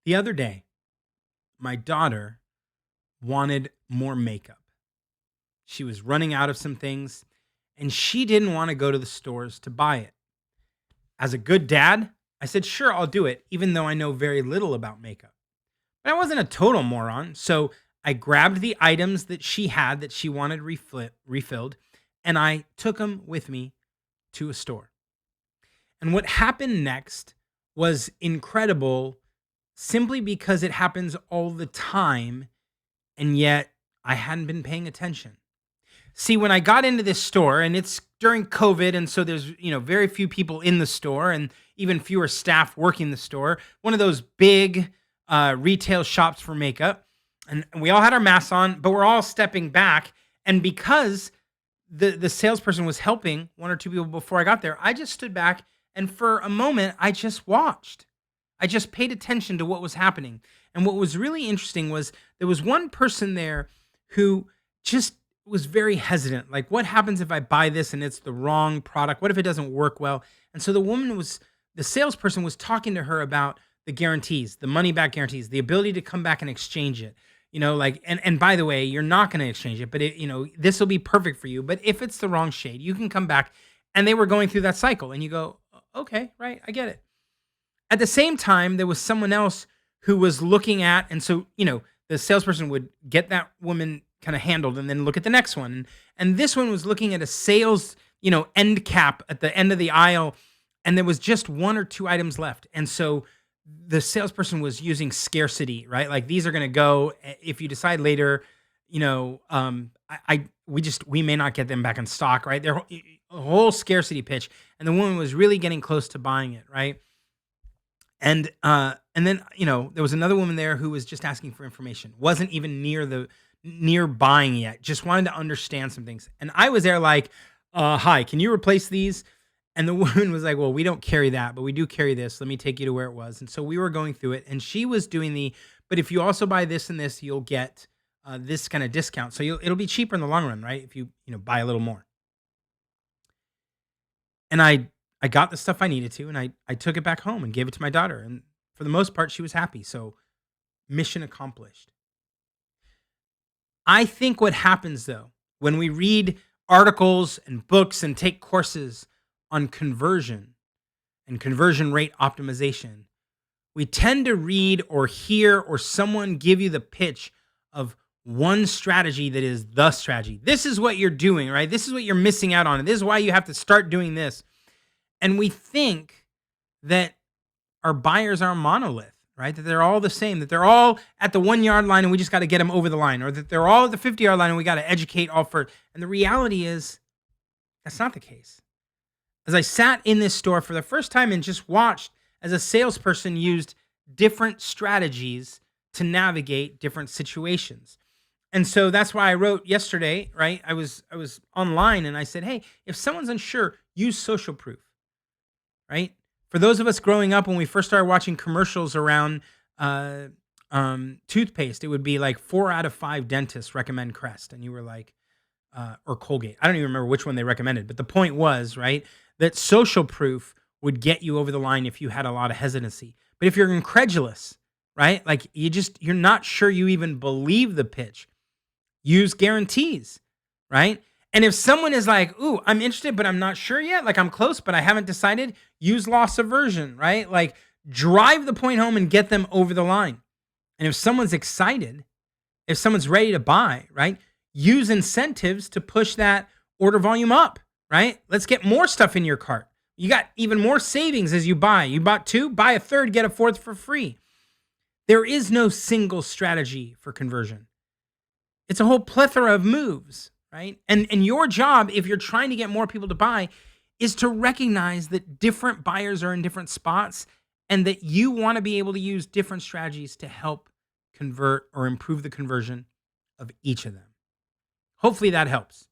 The other day, my daughter wanted more makeup. She was running out of some things and she didn't want to go to the stores to buy it. As a good dad, I said, sure, I'll do it, even though I know very little about makeup. But I wasn't a total moron. So I grabbed the items that she had that she wanted refilled, and I took them with me to a store. And what happened next was incredible simply because it happens all the time. And yet I hadn't been paying attention. See, when I got into this store, and it's during COVID, and so there's very few people in the store, and even fewer staff working the store. One of those big retail shops for makeup, and we all had our masks on, but we're all stepping back. And because the salesperson was helping one or two people before I got there, I just stood back, and for a moment, I just watched. I just paid attention to what was happening. And what was really interesting was there was one person there who just was very hesitant. Like, what happens if I buy this and it's the wrong product? What if it doesn't work well? And so the salesperson was talking to her about the guarantees, the money back guarantees, the ability to come back and exchange it. And by the way, you're not going to exchange it, but this will be perfect for you. But if it's the wrong shade, you can come back. And they were going through that cycle, and you go, okay, right, I get it. At the same time, there was someone else who was looking at, and so, the salesperson would get that woman kind of handled and then look at the next one. And this one was looking at a sales, end cap at the end of the aisle, and there was just one or two items left. And so the salesperson was using scarcity, right? Like, these are going to go if you decide later, we may not get them back in stock, right? Their a whole scarcity pitch, and the woman was really getting close to buying it, right? And then there was another woman there who was just asking for information, wasn't even near buying yet, just wanted to understand some things. And I was there like, hi, can you replace these? And the woman was like, well, we don't carry that, but we do carry this. Let me take you to where it was. And so we were going through it, and she was doing but if you also buy this and this, you'll get this kind of discount. So it'll be cheaper in the long run, right? If you buy a little more. And I got the stuff I needed to, and I took it back home and gave it to my daughter. And for the most part, she was happy. So mission accomplished. I think what happens, though, when we read articles and books and take courses on conversion and conversion rate optimization, we tend to read or hear or someone give you the pitch of one strategy that is the strategy. This is what you're doing, right? This is what you're missing out on. And this is why you have to start doing this. And we think that our buyers are a monolith, right? That they're all the same, that they're all at the 1 yard line and we just got to get them over the line, or that they're all at the 50 yard line and we got to educate all first. And the reality is that's not the case. As I sat in this store for the first time and just watched as a salesperson used different strategies to navigate different situations. And so that's why I wrote yesterday, right? I was online and I said, hey, if someone's unsure, use social proof, right? For those of us growing up, when we first started watching commercials around toothpaste, it would be like 4 out of 5 dentists recommend Crest. And you were like, or Colgate. I don't even remember which one they recommended. But the point was, right, that social proof would get you over the line if you had a lot of hesitancy. But if you're incredulous, right, like you're not sure you even believe the pitch, use guarantees, right? And if someone is like, ooh, I'm interested, but I'm not sure yet, like I'm close, but I haven't decided, use loss aversion, right? Like drive the point home and get them over the line. And if someone's excited, if someone's ready to buy, right, use incentives to push that order volume up, right? Let's get more stuff in your cart. You got even more savings as you buy. You bought 2, buy a third, get a fourth for free. There is no single strategy for conversion. It's a whole plethora of moves, right? And your job, if you're trying to get more people to buy, is to recognize that different buyers are in different spots and that you want to be able to use different strategies to help convert or improve the conversion of each of them. Hopefully that helps.